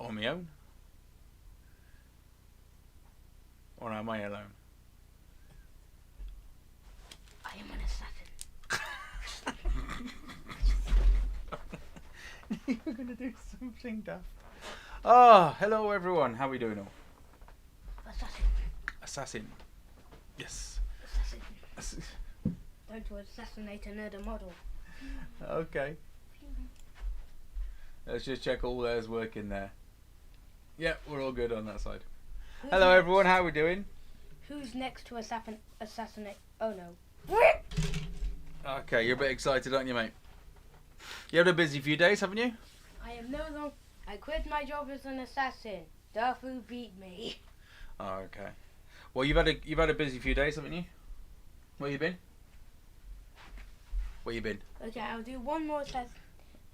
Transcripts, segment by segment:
on my own? Or am I alone? I am an assassin. You were going to do something daft. Oh, hello everyone. How are we doing all? Assassin. Assassin. Yes. Assassin. Going to assassinate another model. Okay. Let's just check all there's working there. Yeah, we're all good on that side. Who's Hello next? everyone, how are we doing? Who's next to assassinate? Oh no. Okay, you're a bit excited, aren't you, mate? You had a busy few days, haven't you? I am no longer. I quit my job as an assassin. Darfu beat me. Oh, okay. Well, you've had a busy few days, haven't you? Where you been? Where you been? Okay, I'll do one more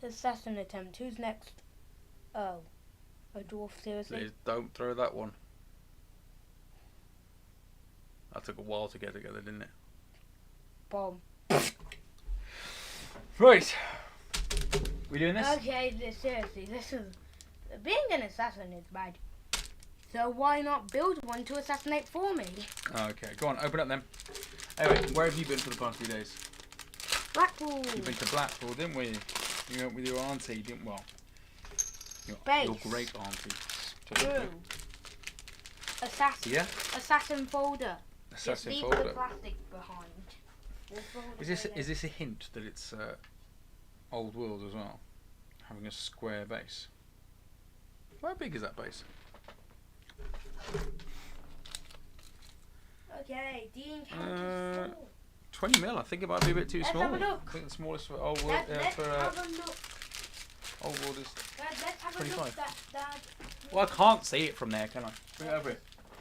assassin attempt. Who's next? Oh, a dwarf, seriously? Please don't throw that one. That took a while to get together, didn't it? Bomb. Right. We doing this? Okay, seriously, this is... Being an assassin is bad. So why not build one to assassinate for me? Okay, go on, open up then. Anyway, where have you been for the past few days? Blackpool. You've been to Blackpool, didn't we? You went with your auntie, didn't well? Your great auntie. True. Assassin. Yeah? Assassin folder. Assassin Just folder. leave the plastic behind. Is this a hint that it's old world as well? Having a square base. How big is that base? Okay, the encounter's full. 20 mil. I think it might be a bit too Let's small. have a look. I think the smallest for old world. Let's have a look. Old world is. Let's have 25. a look. Dad. Well, I can't see it from there, can I? Bring it over here.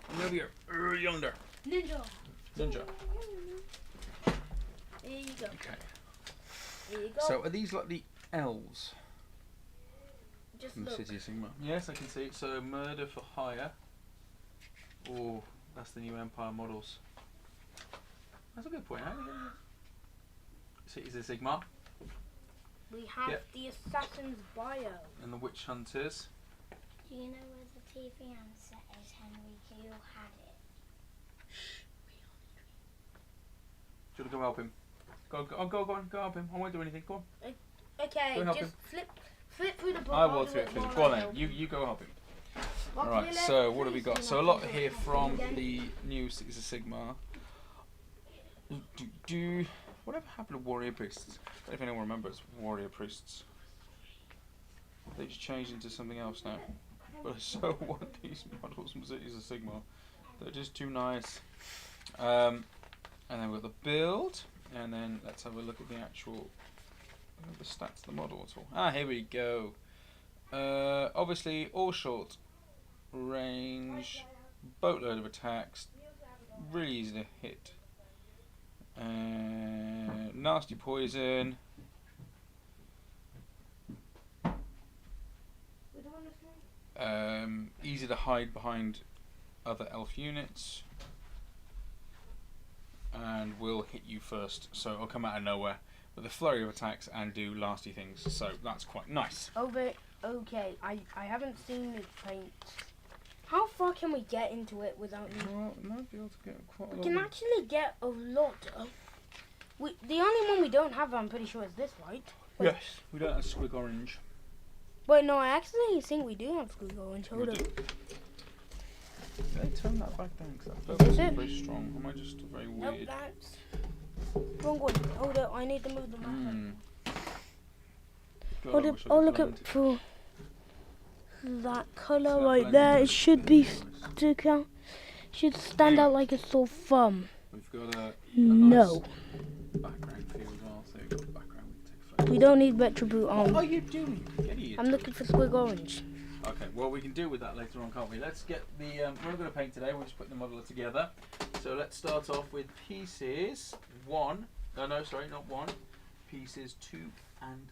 Bring it over here. Yonder. Ninja. Ninja. There you go. Okay. There you go. So are these like the elves Just from the look. city of Sigmar? Yes, I can see it. So murder for hire. Oh, that's the new Empire models. That's a good point. Is it Sigmar? We have the assassin's bio. And the witch hunters. Do you know where the TV answer is, Henry? You had it. Do you want to go help him? Go on, go help him. I won't do anything. Go on. Okay, Go and help just flip through the book. I will do it for you. Go on then. You go help him. Alright, so what have we got? So a lot here from the new Six of Sigmar. Whatever happened to warrior priests? I don't know if anyone remembers warrior priests. They just changed into something else now. But I so want these models from Cities of Sigmar. They're just too nice. And then we've got the build. And then let's have a look at the actual the stats of the model at all. Ah, here we go. Obviously all short range, boatload of attacks, really easy to hit. Nasty poison. Easy to hide behind other elf units. And will hit you first, so it'll come out of nowhere with a flurry of attacks and do nasty things. So that's quite nice. Oh, but okay, I haven't seen the paint. How far can we get into it without? Well, we might be able to get quite a lot. We can actually get a lot. The only one we don't have, I'm pretty sure, is this, right? Wait. Yes, we don't have squig orange. Wait, no, I actually think we do have squig orange. Hold on. Can I turn that back down? Because that Is is it? very strong. Am I just very Nope, weird? that's wrong one. Hold up, I need to move the map. God, Hold I up, wish I oh could look blend. up for that colour So that right blends there. into It should be nice. stick out. Should stand out like a sore thumb. We've got a No, nice background feel as well. So we've got the background. We can take we don't need retribute What are on. you doing? Idiot. I'm looking for squig orange. Okay, well we can deal with that later on, can't we? Let's get the. We're not going to paint today. We'll just put the model together. So let's start off with pieces 1. No, sorry, not 1. Pieces 2 and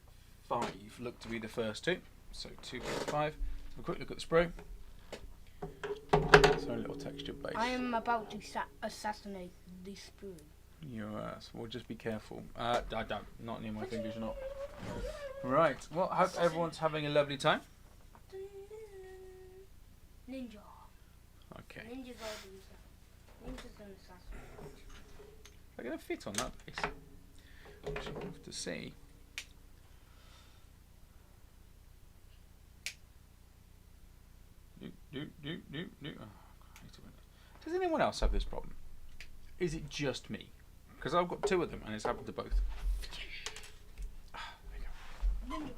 5 look to be the first two. So 2 and 5. Have a quick look at the spray. It's only a little texture base. I am about to assassinate the spoon. Your ass. Well, just be careful. I don't. Not near my fingers, you're not. Right. Well, I hope everyone's having a lovely time. Ninja. Okay. Ninjas are these. Ninjas and assassins. They're going to fit on that base. Which we'll have to see. Oh, does anyone else have this problem? Is it just me? Because I've got 2 of them and it's happened to both. There you go. Ninja.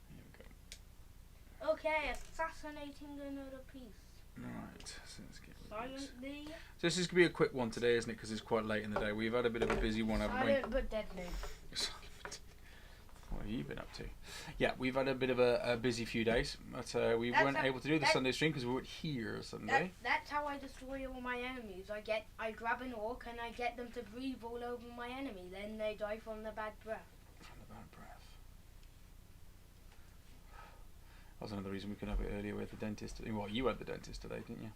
Here we go. Okay, assassinating another piece. Right, so let's get rid of this. Silently. So this is going to be a quick one today, isn't it? Because it's quite late in the day. We've had a bit of a busy one, haven't we? Silent but deadly. What have you been up to? Yeah, we've had a bit of a busy few days, but we weren't able to do the Sunday stream because we weren't here Sunday. That's how I destroy all my enemies. I grab an orc and I get them to breathe all over my enemy. Then they die from the bad breath. From the bad breath. That was another reason we couldn't have it earlier with the dentist. Well, you had the dentist today, didn't you?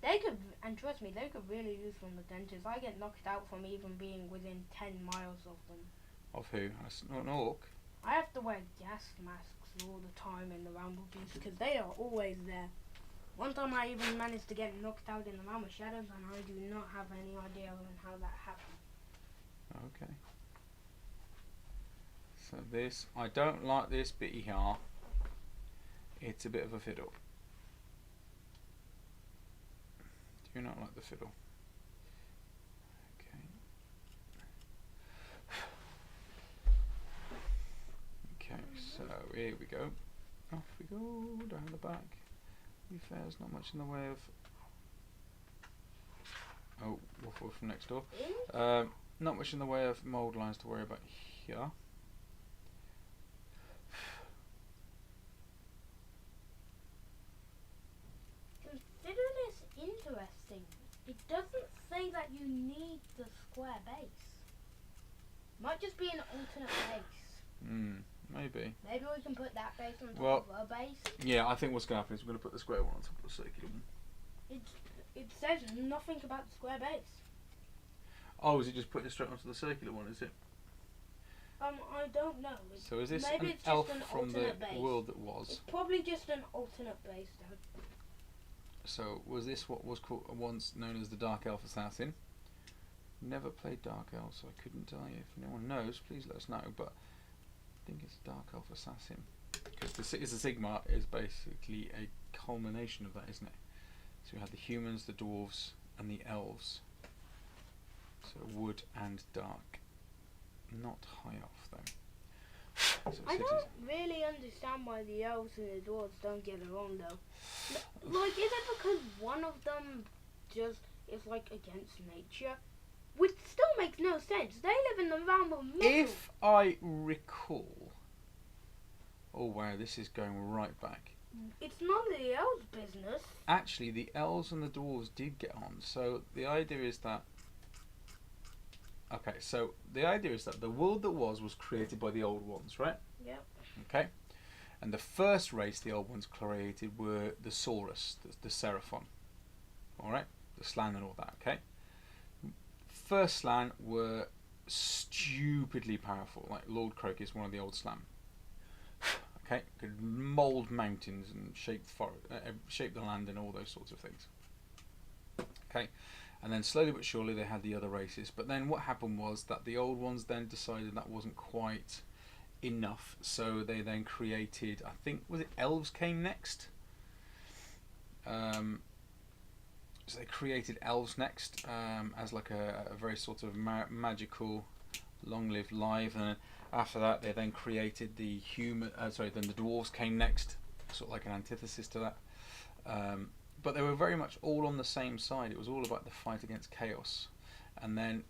They could, and trust me, they could really use from the dentist. I get knocked out from even being within 10 miles of them. Of who? An orc? I have to wear gas masks all the time in the Ramble-Beast because they are always there. One time I even managed to get knocked out in the Realm of Shadows and I do not have any idea on how that happened. Okay. So this, I don't like this bit here. It's a bit of a fiddle. Do you not like the fiddle? Okay. Okay, so here we go. Off we go, down the back. To be fair, there's not much in the way of... Oh, waffle from next door. Not much in the way of mould lines to worry about here. Consider this interesting. It doesn't say that you need the square base. Might just be an alternate base. Maybe. Maybe we can put that base on top Well, of a base. Yeah, I think what's going to happen is we're going to put the square one on top of the circular one. It says nothing about the square base. Oh, is it just putting it straight onto the circular one, is it? I don't know. So is this maybe an it's just elf an from the alternate base. world that was? It's probably just an alternate base, though. So was this what was called once known as the Dark Elf Assassin? Never played Dark Elf, so I couldn't tell you. If anyone knows, please let us know. But I think it's Dark Elf Assassin because the Sigmar is basically a culmination of that, isn't it? So we had the humans, the dwarves, and the elves. So wood and dark. Not high off though. So I don't really understand why the elves and the dwarves don't get along though. Like, is it because one of them just is like against nature? Which still makes no sense. They live in the realm of metal. If I recall, oh wow, this is going right back. It's none of the elves' business. Actually, the elves and the dwarves did get on. So the idea is that. Okay, so the idea is that the world that was created by the old ones, right? Yep. Okay, and the first race the old ones created were the Saurus, the Seraphon. All right, the Slan and all that. Okay. First Slan were stupidly powerful, like Lord Crocus, one of the old Slan. Okay, could mould mountains and shape the land and all those sorts of things. Okay, and then slowly but surely they had the other races. But then what happened was that the old ones then decided that wasn't quite enough, so they then created, I think, was it elves came next? So they created elves next as like a very sort of magical, long-lived life, and after that they then created the human. Then the dwarves came next, sort of like an antithesis to that. But they were very much all on the same side. It was all about the fight against chaos, and then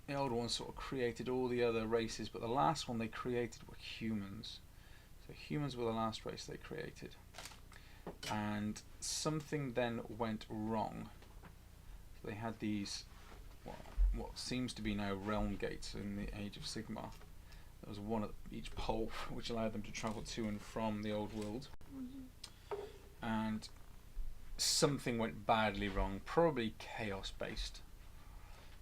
the old ones sort of created all the other races, but the last one they created were humans. So humans were the last race they created. And something then went wrong. So they had these, what seems to be now realm gates in the Age of Sigmar. There was one at each pole, which allowed them to travel to and from the old world. And something went badly wrong, probably chaos based.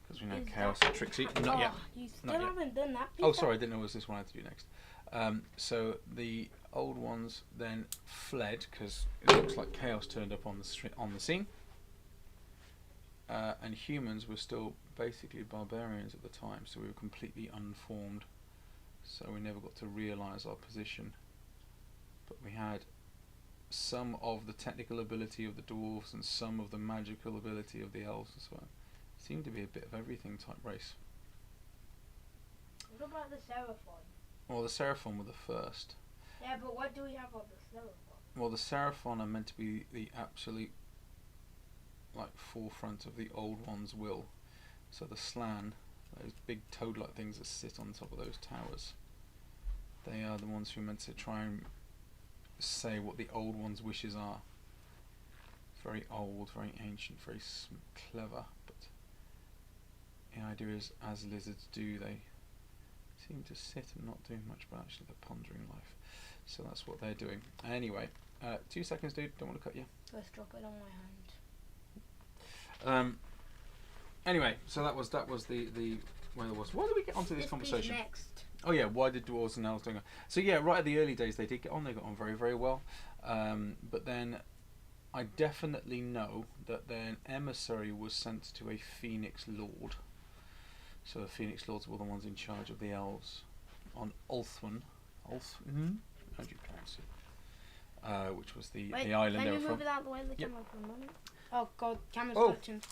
Because we know Is Chaos that and Trixie. oh, Not yet. You still Not yet. haven't done that. Oh, sorry, I didn't know it was this one I had to do next. So the old ones then fled because it looks like Chaos turned up on the scene, and humans were still basically barbarians at the time, so we were completely unformed. So we never got to realise our position, but we had some of the technical ability of the dwarves and some of the magical ability of the elves as well. Seemed to be a bit of everything type race. What about the Seraphon? Well, the Seraphon were the first. Yeah, but what do we have on the Seraphon? Well, the Seraphon are meant to be the absolute forefront of the old one's will. So the Slan, those big toad-like things that sit on top of those towers, they are the ones who are meant to try and say what the old one's wishes are. Very old, very ancient, very clever, but the idea is, as lizards do, they seem to sit and not do much, but actually they're pondering life. So that's what they're doing. Anyway, 2 seconds, dude. Don't want to cut you. Let's drop it on my hand. Anyway, so that was the where it was. Why did we get onto this conversation? Next. Oh yeah, why did dwarves and elves doing it? So yeah, right at the early days they did get on. They got on very, very well. But then I definitely know that then emissary was sent to a Phoenix Lord. So the Phoenix Lords were the ones in charge of the elves on Ulthuan. How do you pronounce it? Which was the island they were from. Can you move it out of the way of the Yep. camera for a moment? Oh god, camera's Oh. touching.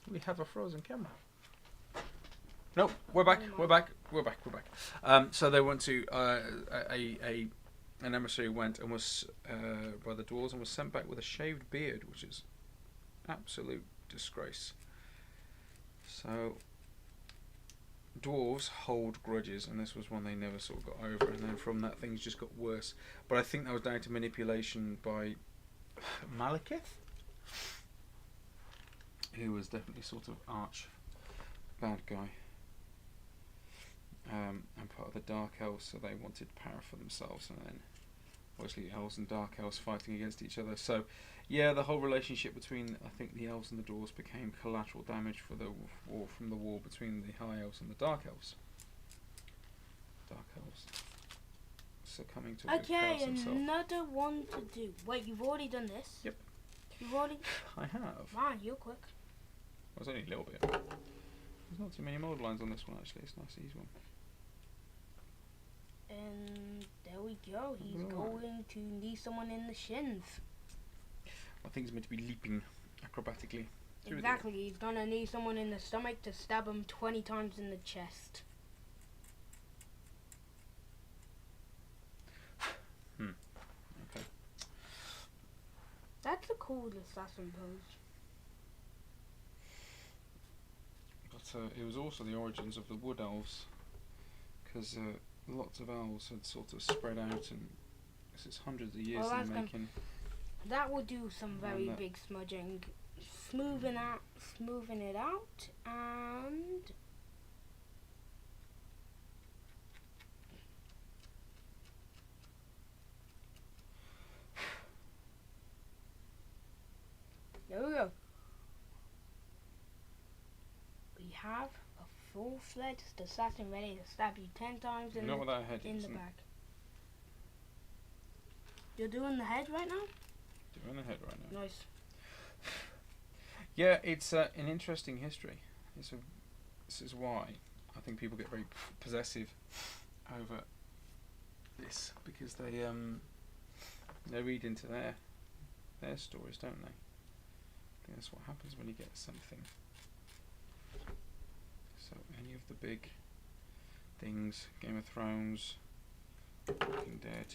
We have a frozen camera. No, we're back. We're back. So they went to an emissary went and was by the dwarves and was sent back with a shaved beard, which is absolute disgrace. So dwarves hold grudges, and this was one they never sort of got over. And then from that, things just got worse. But I think that was down to manipulation by Malekith, who was definitely sort of arch bad guy. And part of the Dark Elves, so they wanted power for themselves, and then obviously elves and Dark Elves fighting against each other. So yeah, the whole relationship between, I think, the elves and the dwarves became collateral damage for the war, from the war between the High Elves and the Dark Elves. Dark Elves succumbing to Okay, himself. another one to do. Wait, you've already done this? Yep. You've already... I have. Wow, you're quick. It was only a little bit. There's not too many mold lines on this one actually, it's a nice easy one. And there we go. He's Right. going to knee someone in the shins. I think he's meant to be leaping acrobatically through Exactly. He's going to knee someone in the stomach to stab him 20 times in the chest. Okay. That's a cool assassin pose. But it was also the origins of the Wood Elves, because lots of elves had sort of spread out, and this is hundreds of years in the making. That will do some very that- big smudging. Smoothing it out, and... There we go. We have a full-fledged assassin ready to stab you 10 times in, Not with that head, in the isn't it? back. You're doing the head right now? Doing the head right now. Nice. Yeah, it's an interesting history. This is why I think people get very possessive over this, because they read into their stories, don't they? I think that's what happens when you get something. So any of the big things, Game of Thrones, Walking Dead,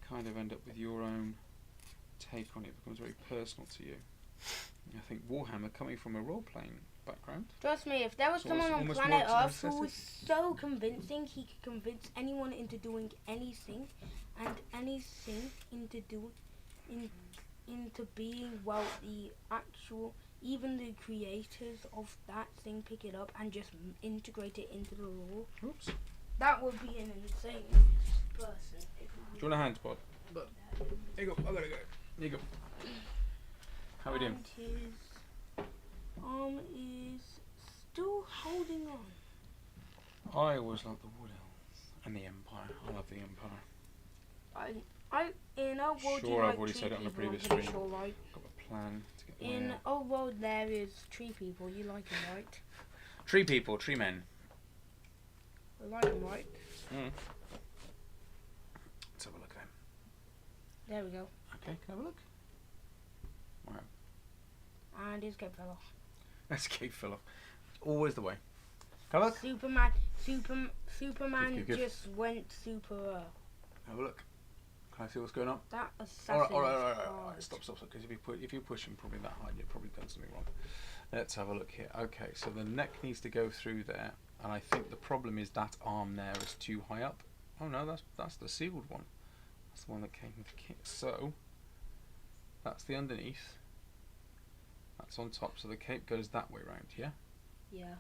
kind of end up with your own take on it. It becomes very personal to you. I think Warhammer, coming from a role-playing background, Trust me, if there was So someone it's on almost planet more Earth who was obsessive. so convincing, he could convince anyone into doing anything, and anything into being, well, the actual, even the creators of that thing pick it up and just integrate it into the lore. oops. That would be an insane person. Do you want a hand, Pod? There you go. I gotta go. There you go. How are we doing? And his arm is still holding on. I always like the Wood Elves and the Empire. I love the Empire. In our world, Sure, you I've like already tree said it on the people, previous I'm pretty stream. sure, right? Got a plan to get them In out. our world, there is tree people. You like them, right? Tree people, tree men. You like them, right? Mm. Let's have a look then. There we go. Okay, can I have a look? Wow. And his cape fell off. Escape fell off. Always the way. Have a look. Superman Good. just went super. Have a look. Can I see what's going on? That assassin. Alright. Stop. Because if you push him probably that high, you've probably done something wrong. Let's have a look here. Okay, so the neck needs to go through there, and I think the problem is that arm there is too high up. Oh no, that's the sealed one. That's the one that came with the kit. So that's the underneath. That's on top, so the cape goes that way round, yeah? Yeah.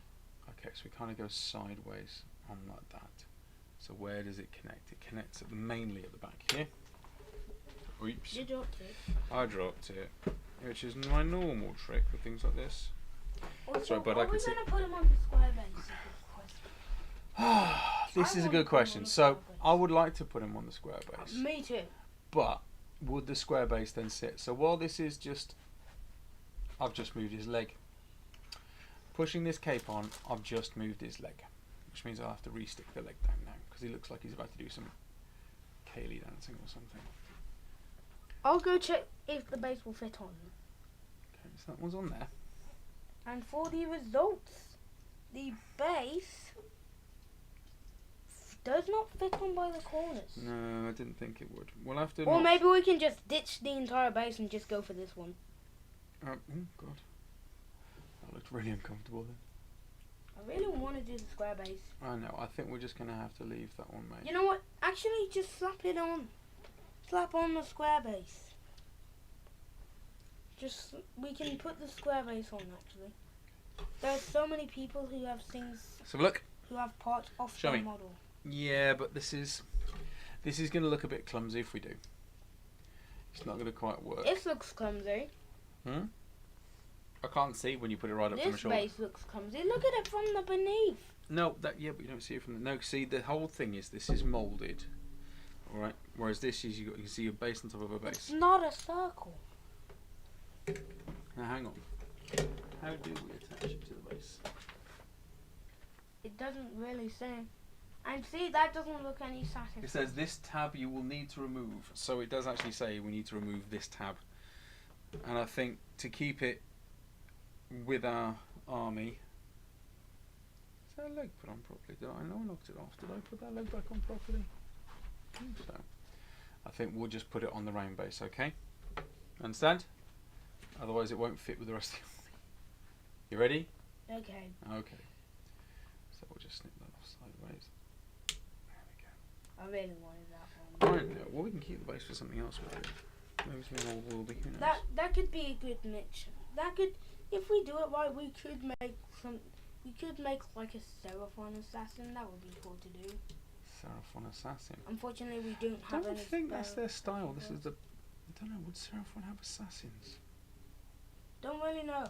Okay, so we kind of go sideways on like that. So where does it connect? It connects mainly at the back here. Oops. You dropped it. I dropped it, which is my normal trick with things like this. Also, Sorry, but are I can we see. going to put him on the square base? This is a good question. So I would like to put him on the square base, Me too. but would the square base then sit? So while this is just, I've just moved his leg. Pushing this cape on, I've just moved his leg, which means I'll have to re-stick the leg down now because he looks like he's about to do some Kaylee dancing or something. I'll go check if the base will fit on. Okay, so that one's on there. And for the results, the base does not fit on by the corners. No, I didn't think it would. We'll have to. Or maybe we can just ditch the entire base and just go for this one. Oh God, that looked really uncomfortable then. I really want to do the square base. I know. I think we're just gonna have to leave that one, mate. You know what? Actually, just slap it on. Slap on the square base. We can put the square base on, actually. There's so many people who have things, So look. who have parts off Show their me. model. Yeah, but this is going to look a bit clumsy if we do. It's not going to quite work. This looks clumsy. I can't see when you put it right up to my This shoulder. base looks clumsy. Look at it from the beneath. No, but you don't see it from the. No, see, the whole thing is this is moulded. All right. Whereas this is you can see a base on top of a base. It's not a circle. Now hang on. How do we attach it to the base? It doesn't really say. And see, that doesn't look any satisfying. It says this tab you will need to remove. So it does actually say we need to remove this tab. And I think to keep it with our army. Is that leg put on properly? Did I know I knocked it off? Did I put that leg back on properly? I think so. I think we'll just put it on the round base, okay? Understand? Otherwise it won't fit with the rest of the army. You ready? Okay. Okay. So we'll just snip that off sideways. There we go. I really wanted that one. Alright, now, well we can keep the base for something else with it. Maybe something old worldy, who knows? That could be a good mix. That could, if we do it right, we could make some. We could make like a Seraphon assassin. That would be cool to do. Seraphon assassin. Unfortunately, we don't I have don't any. think that's their style. This is the. I don't know. Would Seraphon have assassins? Don't really know.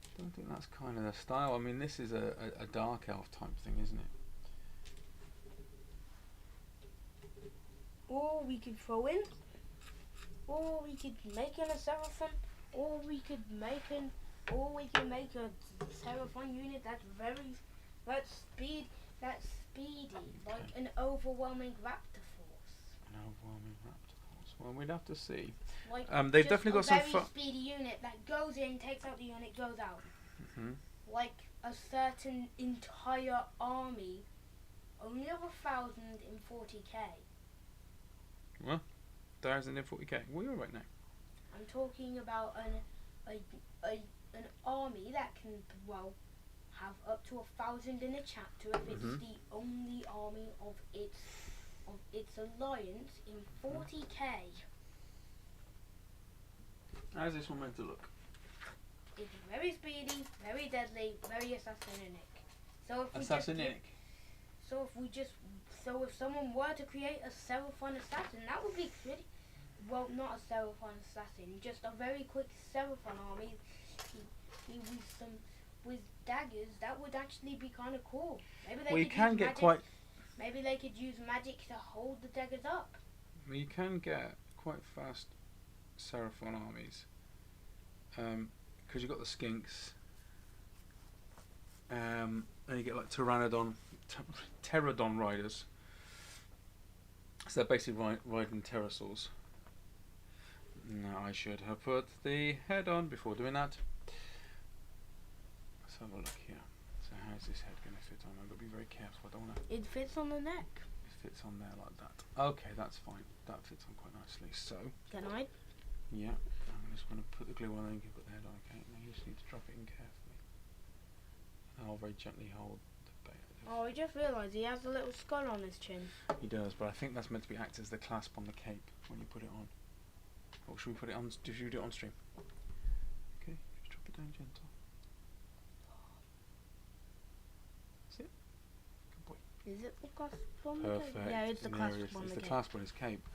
I don't think that's kind of their style. I mean, this is a dark elf type thing, isn't it? Or we could throw in. Or we could make a Seraphon. Or we could make a Seraphon unit that's speedy, like an overwhelming raptor force. An overwhelming raptor force. Well, we'd have to see. Like They've just definitely got some a fun. very speedy unit that goes in, takes out the unit, goes out. Hmm. Like a certain entire army, only of 1,040k. 1,040k. What are you right now? I'm talking about an army that can have up to 1,000 in a chapter if it's the only army of its alliance in 40k. How's this one meant to look? It's very speedy, very deadly, very assassinic. So if if someone were to create a Seraphon assassin, that would be pretty. Well, not a Seraphon assassin, just a very quick Seraphon army. actually with daggers, that would actually be kind of cool. Maybe they Well, you could can use get magic. quite. Maybe they could use magic to hold the daggers up. Well, you can get quite fast Seraphon armies. Because you've got the skinks. And you get like Pterodon riders. So they're basically riding pterosaurs. Now I should have put the head on before doing that. Let's have a look here. So how's this head going to fit on? I've got to be very careful. I don't want to. It fits on the neck. It fits on there like that. Okay, that's fine. That fits on quite nicely. So. Can I? Yeah. I'm just going to put the glue on and you can put the head on. Okay. Now you just need to drop it in carefully. And I'll very gently hold the bait. Oh, I just realised he has a little skull on his chin. He does, but I think that's meant to be act as the clasp on the cape when you put it on. Or should we put it on? Should we do it on stream? Okay, just drop it down gentle. That's it. Good boy. Is it the clasp on the cape? Perfect. Yeah, it's the There clasp it is. on It's the the cape. clasp on his cape.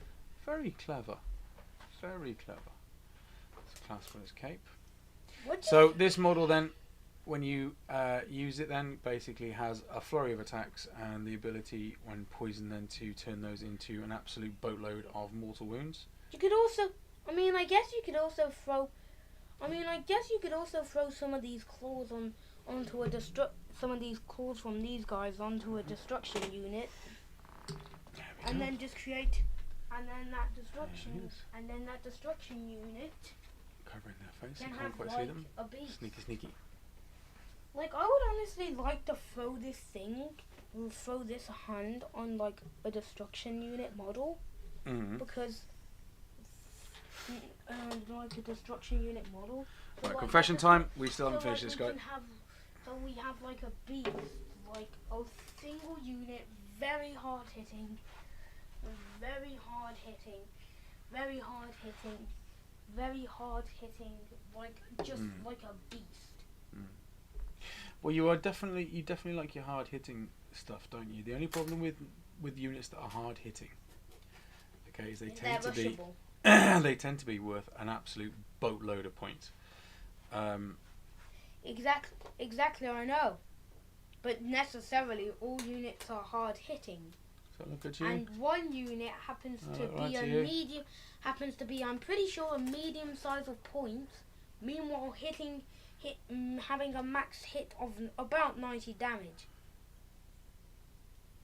Very clever. Very clever. It's the clasp on his cape. What So this model then, when you use it, then basically has a flurry of attacks and the ability, when poisoned, then to turn those into an absolute boatload of mortal wounds. You could also, I guess you could also throw some of these claws onto a some of these claws from these guys onto a destruction unit, and then just create, and then that destruction unit Covering their face, can you have can't quite like see them. a beast. Sneaky, sneaky. Like, I would honestly like to throw this hand on like a destruction unit model, Mm-hmm. because like a destruction unit model. So Right, like, confession time. We still haven't so finished like this, we guy. can have, so we have like a beast, like a single unit, very hard hitting, like just like a beast. Well, you definitely like your hard hitting stuff, don't you? The only problem with units that are hard hitting, okay, is they tend to be they tend to be worth an absolute boatload of points. Exactly, I know. But necessarily all units are hard hitting. So look at you. And one unit happens to right be to a you. medium, I'm pretty sure, a medium size of points. Meanwhile, having a max hit of about 90 damage.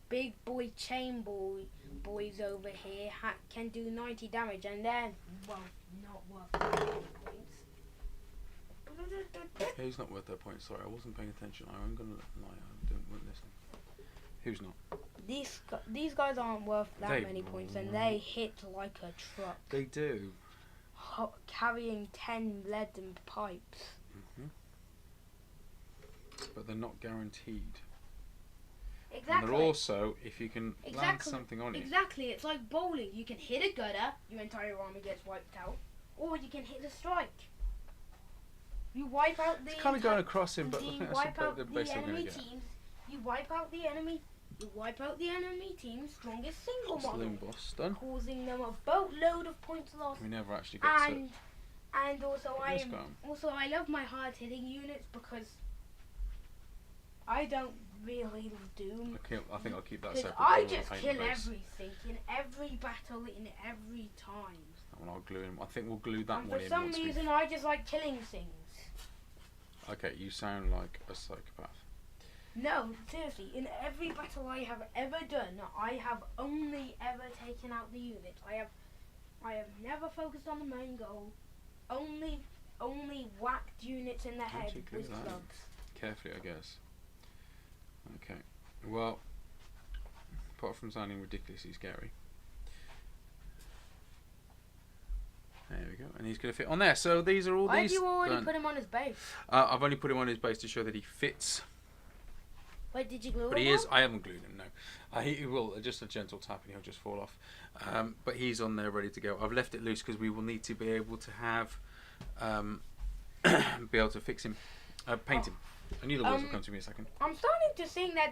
Big boy chain boys over here can do 90 damage, and they're, well, not worth 90 points. Okay, he's not worth that point. Sorry, I wasn't paying attention. I'm gonna lie. I didn't listen. Who's not? These guys aren't worth that They- many points, and they hit like a truck, They do. carrying 10 leaden pipes. But they're not guaranteed. Exactly. And they're also, if you can land something on it. Exactly, it's like bowling. You can hit a gutter, your entire army gets wiped out, or you can hit a strike. You wipe out the. It's kind of going across him, but I you think wipe that's out the the best they're going to enemy get. teams. You wipe out the enemy. You wipe out the enemy team's strongest single model, Saloon boss done. causing them a boatload of points lost. We never actually got to. And also Let's go. I love my hard hitting units because I don't really do. I think I'll keep that Because separate. I I'll just paint kill the base. everything in every battle, in every time. That one I'll glue in. I think we'll glue that And one for in some once reason, I just like killing things. Okay, you sound like a psychopath. No, seriously, in every battle I have ever done, I have only ever taken out the unit. I have never focused on the main goal. Only whacked units in the head you glue with that in? clubs. Carefully, I guess. Okay. Well, apart from sounding ridiculously scary. There we go. And he's going to fit on there. So these are all Why these. did you already done. put him on his base? I've only put him on his base to show that he fits. Wait, did you glue But him he is. on? I haven't glued him. No. He will just a gentle tap and he'll just fall off. But he's on there ready to go. I've left it loose because we will need to be able to have, be able to fix him, paint him. I knew the words would come to me in a second. I'm starting to think that.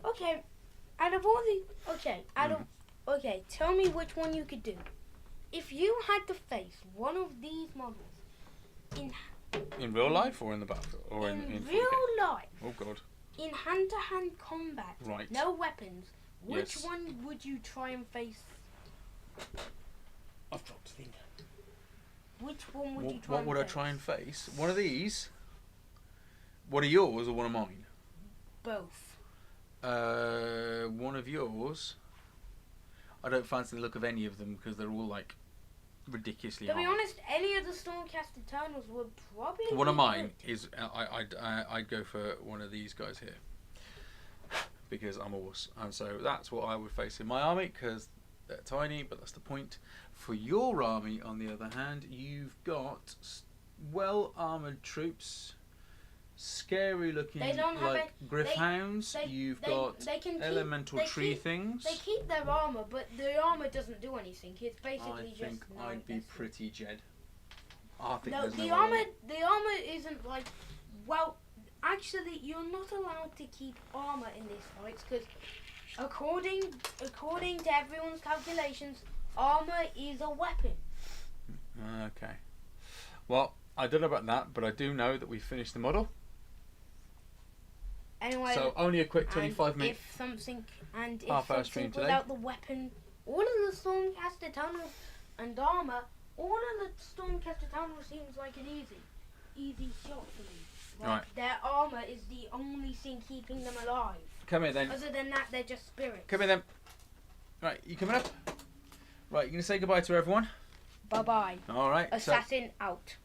Okay, out of all the. Okay, tell me which one you could do. If you had to face one of these models In real life or in the battlefield? Or in real 40K? life, Oh god. in hand-to-hand combat, Right. no weapons, which Yes. one would you try and face? I've dropped the thing. Which one would you try What and would face? I try and face? One of these? One of yours or one of mine? Both. One of yours. I don't fancy the look of any of them because they're all like ridiculously To be hard. honest, any of the Stormcast Eternals would probably One of be mine good. is I'd go for one of these guys here because I'm a wuss, and so that's what I would face in my army because they're tiny, but that's the point. For your army, on the other hand, you've got well armored troops, scary looking They don't have like Griffhounds. You've got they can elemental they tree keep- things. They keep their armor, but the armor doesn't do anything. It's I basically just. think I'd be pretty jed. I think No, there's the no armor. way. The armor isn't like. Well, actually, you're not allowed to keep armor in these fights because, according to everyone's calculations, armor is a weapon. Okay. Well, I don't know about that, but I do know that we finished the model. Anyway, So only a quick and 25 minute. If something half-hour stream today. without the weapon, all of the Stormcast Eternals and armor, all of the Stormcast Eternals seems like an easy shot for me. Like, Right. their armor is the only thing keeping them alive. Come here then. Other than that, they're just spirits. Come here then. Right, you coming up? Right, you gonna say goodbye to everyone? Bye bye. All right. So Assassin out.